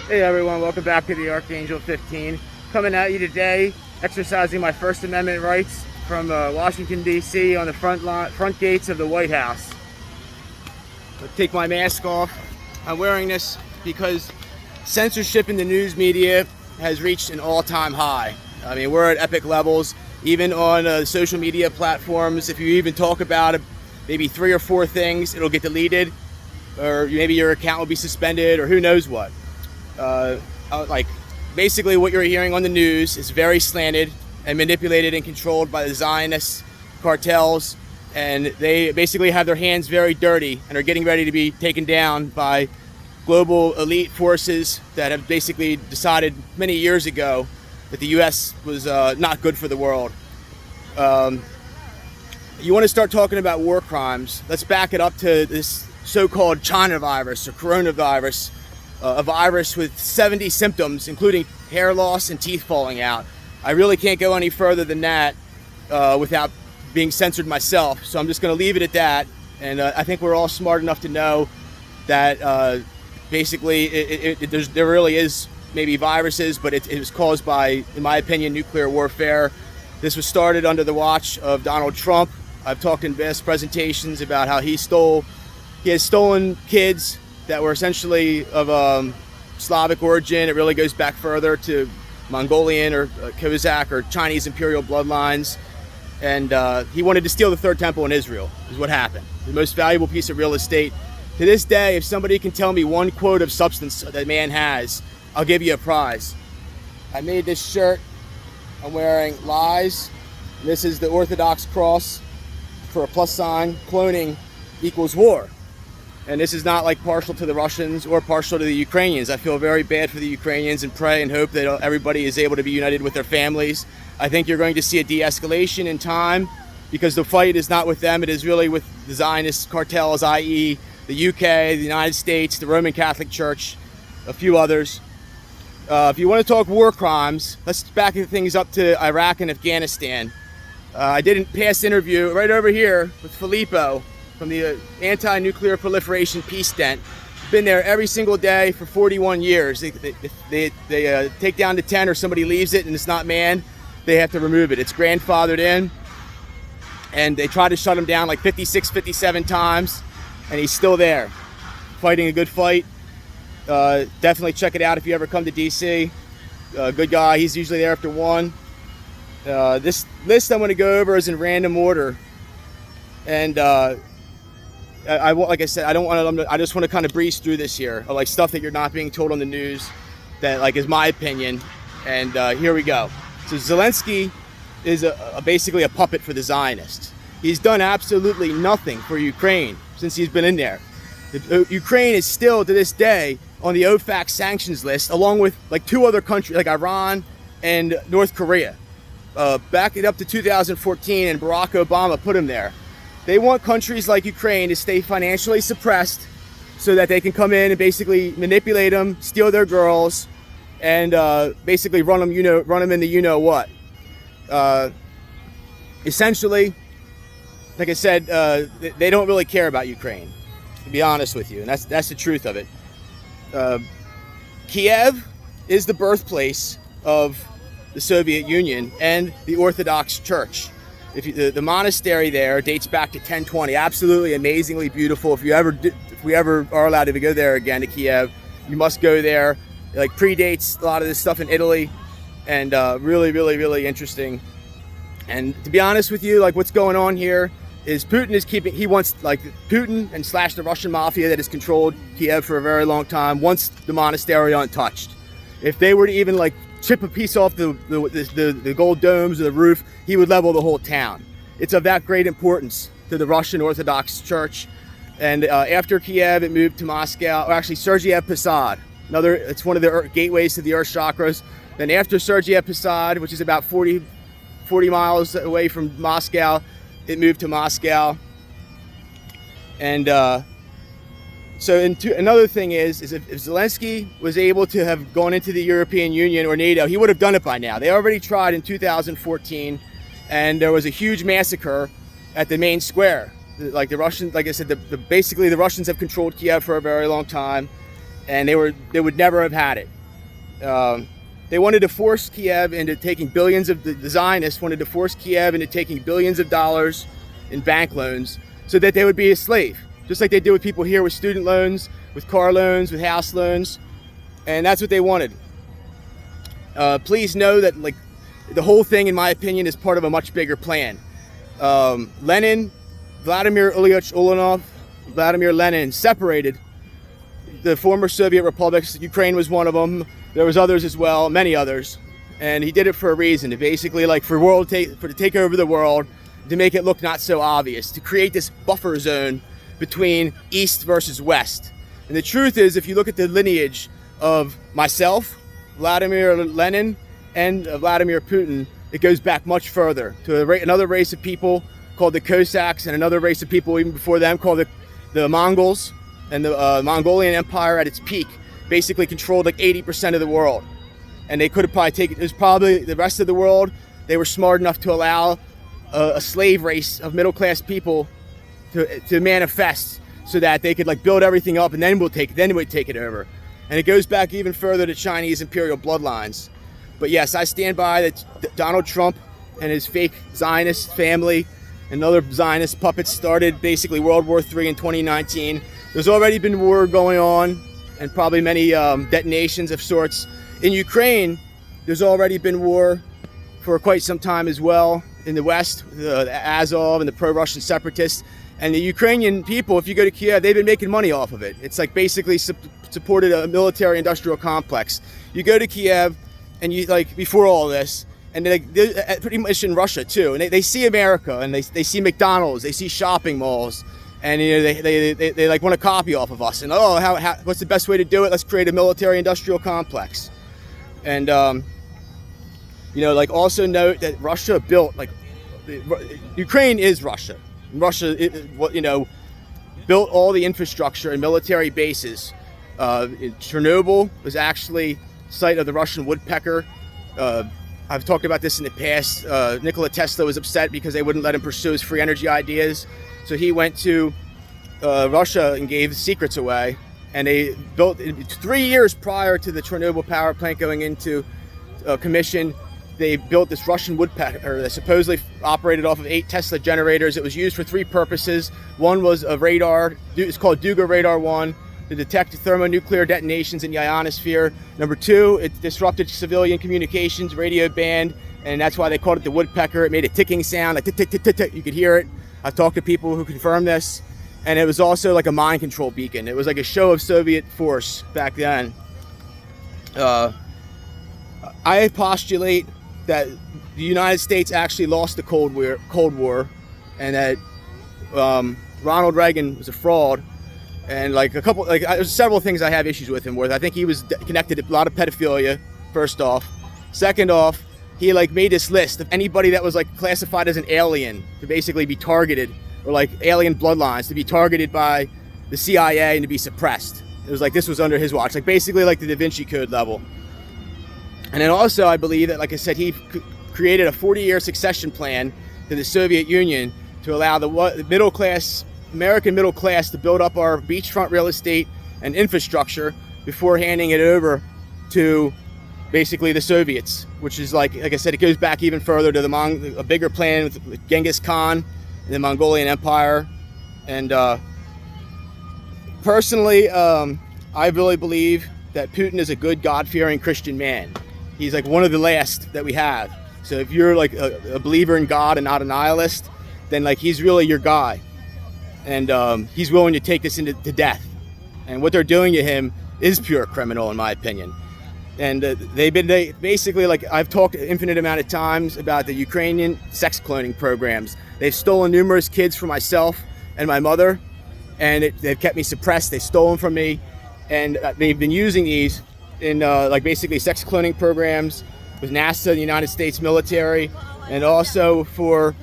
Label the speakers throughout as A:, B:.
A: Hey everyone, welcome back to the Archangel 15. Coming at you today, exercising my First Amendment rights from Washington, D.C. on the front gates of the White House. I'll take my mask off. I'm wearing this because censorship in the news media has reached an all-time high. I mean, we're at epic levels. Even on social media platforms, if you even talk about maybe 3 or 4 things, it'll get deleted, or maybe your account will be suspended, or who knows what. Basically what you're hearing on the news is very slanted and manipulated and controlled by the Zionist cartels, and they basically have their hands very dirty and are getting ready to be taken down by global elite forces that have basically decided many years ago that the US was not good for the world. You want to start talking about war crimes, let's back it up to this so-called China virus or coronavirus. A virus with 70 symptoms, including hair loss and teeth falling out. I really can't go any further than that without being censored myself, so I'm just going to leave it at that. And I think we're all smart enough to know that basically there really is maybe viruses, but it was caused by, in my opinion, nuclear warfare. This was started under the watch of Donald Trump. I've talked in vast presentations about how he has stolen kids that were essentially of Slavic origin. It really goes back further to Mongolian or Cossack or Chinese imperial bloodlines. And he wanted to steal the third temple in Israel, is what happened. The most valuable piece of real estate. To this day, if somebody can tell me one quote of substance that man has, I'll give you a prize. I made this shirt. I'm wearing lies. This is the Orthodox cross for a plus sign. Cloning equals war. And this is not like partial to the Russians or partial to the Ukrainians. I feel very bad for the Ukrainians and pray and hope that everybody is able to be united with their families. I think you're going to see a de-escalation in time because the fight is not with them. It is really with the Zionist cartels, i.e. the UK, the United States, the Roman Catholic Church, a few others. If you want to talk war crimes, let's back things up to Iraq and Afghanistan. I did a past interview right over here with Filippo from the Anti-Nuclear Proliferation Peace Tent. Been there every single day for 41 years. They take down the tent or somebody leaves it and it's not manned, they have to remove it. It's grandfathered in, and they try to shut him down like 56, 57 times, and he's still there, fighting a good fight. Definitely check it out if you ever come to DC. Good guy, he's usually there after 1. This list I'm going to go over is in random order, and like I said, I just want to kind of breeze through this here, like stuff that you're not being told on the news, that like is my opinion. And here we go. So Zelensky is basically a puppet for the Zionists. He's done absolutely nothing for Ukraine since he's been in there. Ukraine is still to this day on the OFAC sanctions list, along with like 2 other countries like Iran and North Korea. Back it up to 2014, and Barack Obama put him there. They want countries like Ukraine to stay financially suppressed so that they can come in and basically manipulate them, steal their girls, and basically run them in the you-know-what. Essentially, like I said, they don't really care about Ukraine, to be honest with you, and that's the truth of it. Kiev is the birthplace of the Soviet Union and the Orthodox Church. The monastery there dates back to 1020. Absolutely amazingly beautiful. If we ever are allowed to go there again to Kiev, you must go there. It like predates a lot of this stuff in Italy, and really, really, really interesting. And to be honest with you, like what's going on here is Putin and / the Russian mafia that has controlled Kiev for a very long time wants the monastery untouched. If they were to even like chip a piece off the gold domes of the roof, he would level the whole town. It's of that great importance to the Russian Orthodox Church. And after Kiev, it moved to Moscow, or actually Sergiev, Possad. It's one of the gateways to the Earth chakras. Then after Sergiev, Possad, which is about 40 miles away from Moscow, it moved to Moscow. And another thing is if Zelensky was able to have gone into the European Union or NATO, he would have done it by now. They already tried in 2014, and there was a huge massacre at the main square. Like the Russians, like I said, basically the Russians have controlled Kiev for a very long time, and they would never have had it. They wanted to force Kiev into taking billions of, the Zionists wanted to force Kiev into taking billions of dollars in bank loans so that they would be a slave, just like they do with people here with student loans, with car loans, with house loans, and that's what they wanted. Please know that like the whole thing, in my opinion, is part of a much bigger plan. Lenin, Vladimir Ilyich Ulyanov, Vladimir Lenin separated the former Soviet republics. Ukraine was one of them. There was others as well, many others, and he did it for a reason, to basically like to take over the world, to make it look not so obvious, to create this buffer zone between East versus West. And the truth is, if you look at the lineage of myself, Vladimir Lenin, and Vladimir Putin, it goes back much further to another race of people called the Cossacks, and another race of people even before them called the Mongols. And the Mongolian Empire at its peak basically controlled like 80% of the world. And they could have probably taken, it was probably the rest of the world, they were smart enough to allow a slave race of middle-class people to manifest so that they could like build everything up, and then we'd take it over. And it goes back even further to Chinese imperial bloodlines. But yes, I stand by that Donald Trump and his fake Zionist family and other Zionist puppets started basically World War III in 2019. There's already been war going on, and probably many detonations of sorts. In Ukraine, there's already been war for quite some time as well. In the West, the Azov and the pro-Russian separatists. And the Ukrainian people, if you go to Kiev, they've been making money off of it. It's like basically supported a military industrial complex. You go to Kiev, and you like, before all this, and they're pretty much in Russia too, and they see America, and they see McDonald's, they see shopping malls, and you know, they like want to copy off of us, and what's the best way to do it? Let's create a military industrial complex. And you know, like, also note that Russia built, like, Ukraine is Russia. Russia, you know, built all the infrastructure and military bases. Chernobyl was actually site of the Russian woodpecker. I've talked about this in the past. Nikola Tesla was upset because they wouldn't let him pursue his free energy ideas. So he went to Russia and gave secrets away. And they built, 3 years prior to the Chernobyl power plant going into commission, they built this Russian woodpecker that supposedly operated off of 8 Tesla generators. It was used for 3 purposes. One was a radar, it's called Duga Radar 1, to detect thermonuclear detonations in the ionosphere. Number 2, it disrupted civilian communications, radio band, and that's why they called it the woodpecker. It made a ticking sound, like tick, tick, tick, tick, tick. You could hear it. I've talked to people who confirm this. And it was also like a mind control beacon. It was like a show of Soviet force back then. I postulate that the United States actually lost the Cold War, and that Ronald Reagan was a fraud. And like there's several things I have issues with him with. I think he was connected to a lot of pedophilia, first off. Second off, he like made this list of anybody that was like classified as an alien to basically be targeted, or like alien bloodlines to be targeted by the CIA and to be suppressed. It was like this was under his watch, like basically like the Da Vinci Code level. And then also I believe that, like I said, he created a 40-year succession plan to the Soviet Union to allow the middle class, American middle class, to build up our beachfront real estate and infrastructure before handing it over to basically the Soviets, which is like I said, it goes back even further to a bigger plan with Genghis Khan and the Mongolian Empire. And personally, I really believe that Putin is a good, God-fearing Christian man. He's like one of the last that we have. So if you're like a believer in God and not a nihilist, then like he's really your guy. And he's willing to take this into death. And what they're doing to him is pure criminal, in my opinion. And they basically, like I've talked an infinite amount of times about the Ukrainian sex cloning programs. They've stolen numerous kids from myself and my mother, and they've kept me suppressed. They've stolen from me, and they've been using these in like basically sex cloning programs with NASA, the United States military, and also for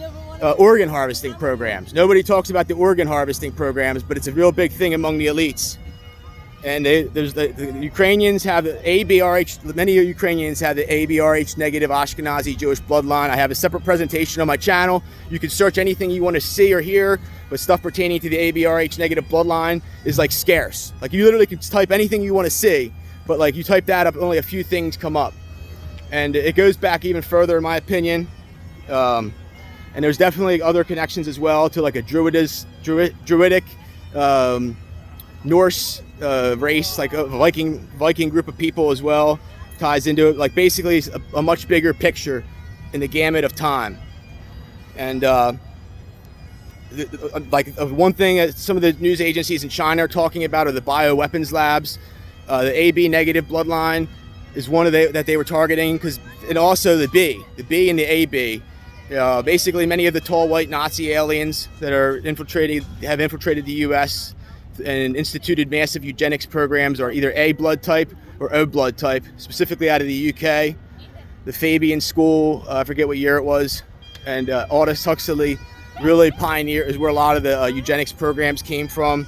A: organ harvesting programs. Nobody talks about the organ harvesting programs, but it's a real big thing among the elites. And the Ukrainians have the ABRH, many Ukrainians have the ABRH negative Ashkenazi Jewish bloodline. I have a separate presentation on my channel. You can search anything you want to see or hear, but stuff pertaining to the ABRH negative bloodline is like scarce. Like you literally can type anything you want to see, but like you type that up, only a few things come up. And it goes back even further, in my opinion. And there's definitely other connections as well to like a Druidic Norse race, like a Viking group of people as well, ties into it. Like basically it's a much bigger picture in the gamut of time. And one thing that some of the news agencies in China are talking about are the bioweapons labs. The AB negative bloodline is one of that they were targeting, and also the B and the AB. Basically, many of the tall white Nazi aliens that have infiltrated the U.S. and instituted massive eugenics programs are either A blood type or O blood type, specifically out of the UK. The Fabian School, I forget what year it was, and Aldous Huxley really pioneered, is where a lot of the eugenics programs came from.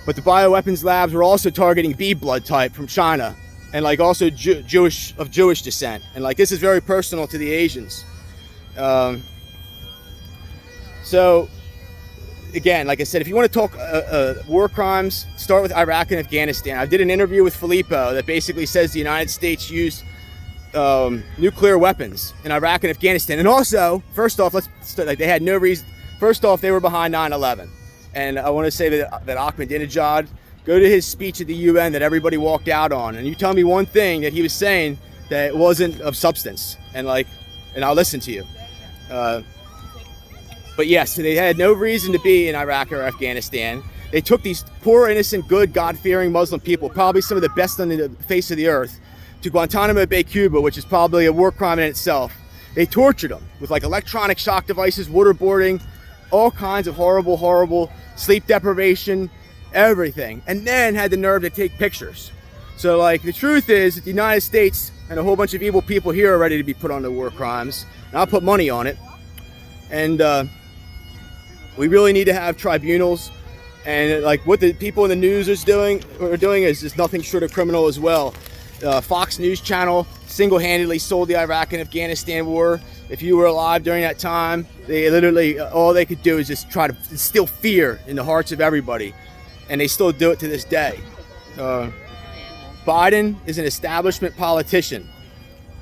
A: But the bioweapons labs were also targeting B blood type from China, and like also Jewish descent, and like this is very personal to the Asians. So again, like I said, if you want to talk war crimes, start with Iraq and Afghanistan. I did an interview with Filippo that basically says the United States used nuclear weapons in Iraq and Afghanistan. And also, first off, they had no reason. First off, they were behind 9/11. And I want to say that Ahmadinejad, go to his speech at the UN that everybody walked out on, and you tell me one thing that he was saying that wasn't of substance, and I'll listen to you. But yes, they had no reason to be in Iraq or Afghanistan. They took these poor, innocent, good, God-fearing Muslim people, probably some of the best on the face of the earth, to Guantanamo Bay, Cuba, which is probably a war crime in itself. They tortured them with like electronic shock devices, waterboarding, all kinds of horrible sleep deprivation, everything, and then had the nerve to take pictures. So like the truth is that the United States and a whole bunch of evil people here are ready to be put on the war crimes, and I'll put money on it. And we really need to have tribunals, and like what the people in the news are doing is just nothing short of criminal as well. Fox News Channel single-handedly sold the Iraq and Afghanistan war. If you were alive during that time, they literally, all they could do is just try to instill fear in the hearts of everybody. And they still do it to this day. Biden is an establishment politician.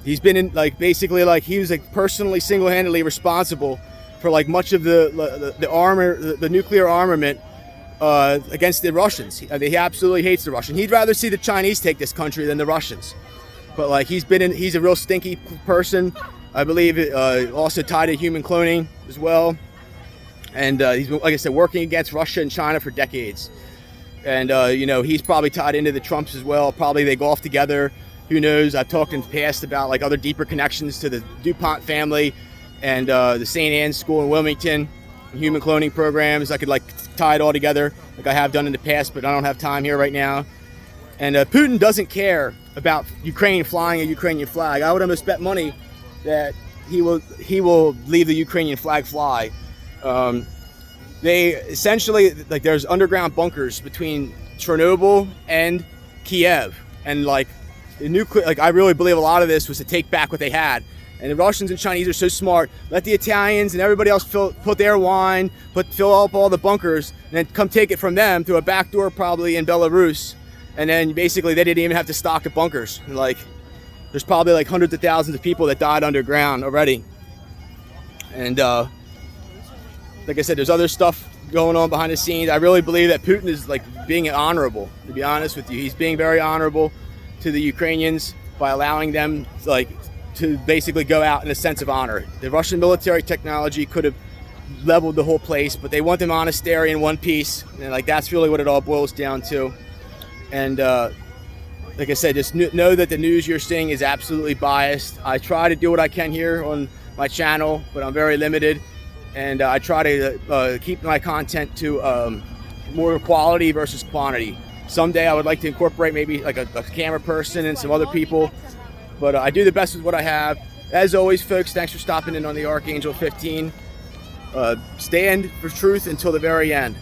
A: He's been in, like, basically, like, he was like personally single-handedly responsible for like much of the nuclear armament against the Russians. He absolutely hates the Russians. He'd rather see the Chinese take this country than the Russians. But like he's a real stinky person. I believe also tied to human cloning as well. And he's been, like I said, working against Russia and China for decades. And he's probably tied into the Trumps as well. Probably they golf together. Who knows? I've talked in the past about like other deeper connections to the DuPont family and the St. Anne's School in Wilmington, human cloning programs. I could like tie it all together like I have done in the past, but I don't have time here right now. And Putin doesn't care about Ukraine flying a Ukrainian flag. I would almost bet money that he will leave the Ukrainian flag fly. They essentially, like, there's underground bunkers between Chernobyl and Kiev, and like the nuclear, like I really believe a lot of this was to take back what they had. And the Russians and Chinese are so smart. Let the Italians and everybody else put their wine, fill up all the bunkers, and then come take it from them through a back door, probably in Belarus. And then basically they didn't even have to stock the bunkers. And like, there's probably like hundreds of thousands of people that died underground already. And like I said, there's other stuff going on behind the scenes. I really believe that Putin is like being honorable, to be honest with you. He's being very honorable to the Ukrainians by allowing them to basically go out in a sense of honor. The Russian military technology could have leveled the whole place, but they want the Monestary in one piece, and like that's really what it all boils down to. And like I said, just know that the news you're seeing is absolutely biased. I try to do what I can here on my channel, but I'm very limited, and I try to keep my content to more quality versus quantity. Someday I would like to incorporate maybe like a camera person and some other people, but I do the best with what I have. As always, folks, thanks for stopping in on the Archangel 15. Stand for truth until the very end.